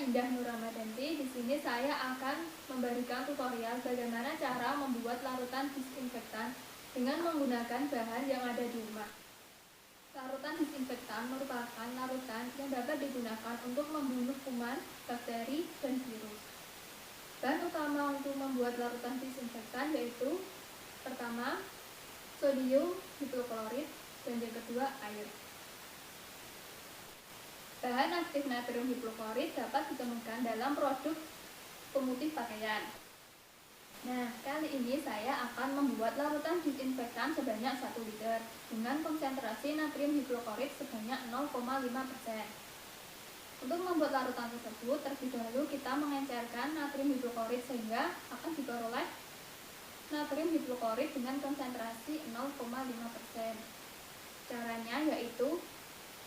Indah Nur Ramadanti. Di sini saya akan memberikan tutorial bagaimana cara membuat larutan disinfektan dengan menggunakan bahan yang ada di rumah. Larutan disinfektan merupakan larutan yang dapat digunakan untuk membunuh kuman, bakteri, dan virus. Bahan utama untuk membuat larutan disinfektan yaitu pertama, sodium hipoklorit, dan yang kedua, air. Bahan aktif natrium hipoklorit dapat ditemukan dalam produk pemutih pakaian. Nah, kali ini saya akan membuat larutan disinfektan sebanyak 1 liter dengan konsentrasi natrium hipoklorit sebanyak 0,5%. Untuk membuat larutan tersebut, terlebih dahulu kita mengencerkan natrium hipoklorit sehingga akan diperoleh natrium hipoklorit dengan konsentrasi 0,5%. Caranya yaitu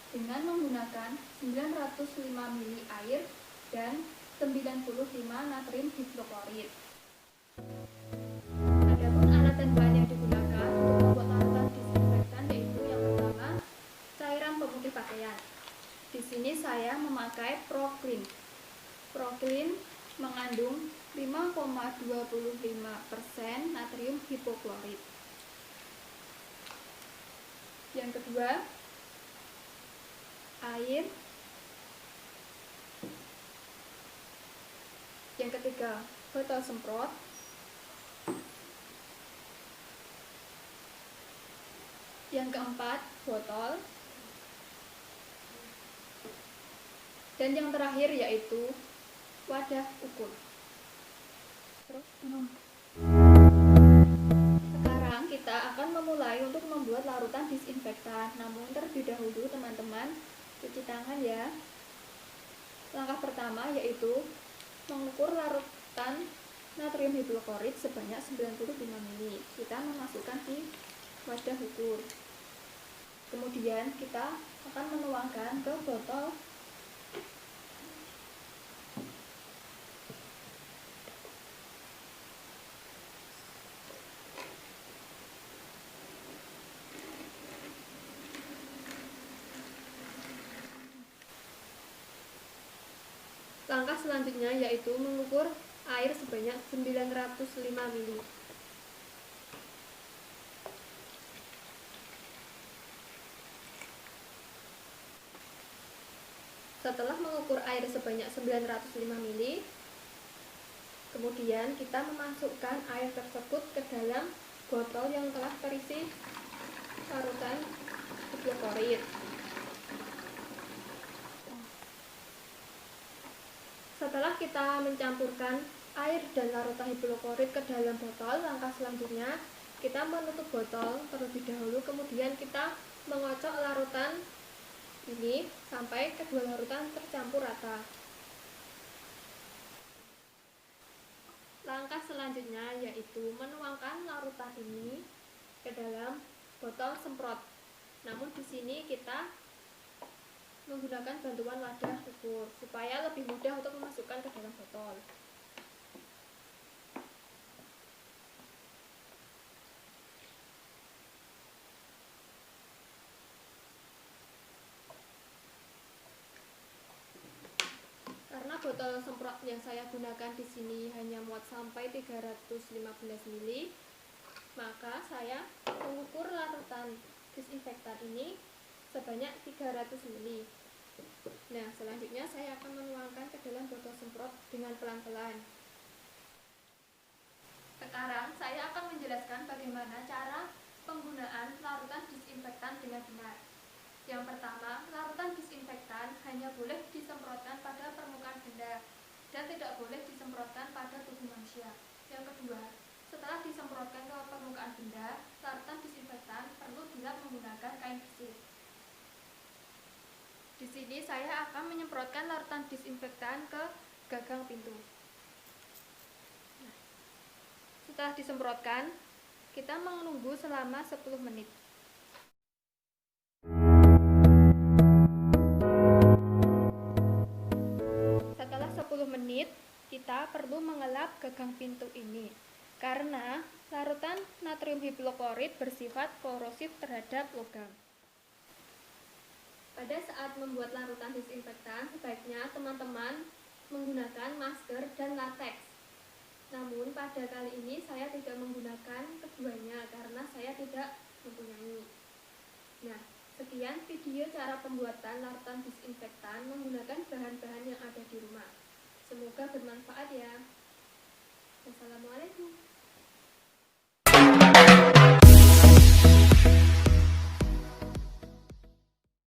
dengan menggunakan 905 ml air dan 95 natrium hipoklorit. Adapun alat dan bahan yang digunakan untuk membuat larutan disinfektan yaitu yang pertama, cairan pemutih pakaian. Di sini saya memakai Proclean. Proclean mengandung 5,25% natrium hipoklorit. Yang kedua, air. Yang ketiga, botol semprot. Yang keempat, botol. Dan yang terakhir yaitu wadah ukur. Sekarang kita akan memulai untuk membuat larutan disinfektan. Namun terlebih dahulu teman-teman cuci tangan ya. Langkah pertama yaitu mengukur larutan natrium hipoklorit sebanyak 95 ml. Kita memasukkan di wadah ukur. Kemudian kita akan menuangkan ke botol. Langkah selanjutnya yaitu mengukur air sebanyak 905 ml. Setelah mengukur air sebanyak 905 ml, kemudian kita memasukkan air tersebut ke dalam botol yang telah terisi larutan hipoklorit. Setelah kita mencampurkan air dan larutan hipoklorit ke dalam botol, langkah selanjutnya kita menutup botol terlebih dahulu, kemudian kita mengocok larutan ini sampai kedua larutan tercampur rata. Langkah selanjutnya yaitu menuangkan larutan ini ke dalam botol semprot. Namun di sini kita menggunakan bantuan wadah ukur supaya lebih mudah untuk memasukkan ke dalam botol. Karena botol semprot yang saya gunakan di sini hanya muat sampai 315 ml, maka saya mengukur larutan disinfektan ini sebanyak 300 ml. Nah, selanjutnya saya akan menuangkan ke dalam botol semprot dengan pelan-pelan. Sekarang saya akan menjelaskan bagaimana cara penggunaan larutan disinfektan dengan benar. Yang pertama, larutan disinfektan hanya boleh disemprotkan pada permukaan benda dan tidak boleh disemprotkan pada tubuh manusia. Yang kedua, setelah disemprotkan ke permukaan benda, larutan disinfektan perlu dilap menggunakan kain bersih. Di sini saya akan menyemprotkan larutan disinfektan ke gagang pintu. Setelah disemprotkan, kita menunggu selama 10 menit. Setelah 10 menit, kita perlu mengelap gagang pintu ini karena larutan natrium hipoklorit bersifat korosif terhadap logam. Pada saat membuat larutan disinfektan, sebaiknya teman-teman menggunakan masker dan latex. Namun pada kali ini saya tidak menggunakan keduanya karena saya tidak mempunyai. Nah, sekian video cara pembuatan larutan disinfektan menggunakan bahan-bahan yang ada di rumah. Semoga bermanfaat ya. Wassalamualaikum.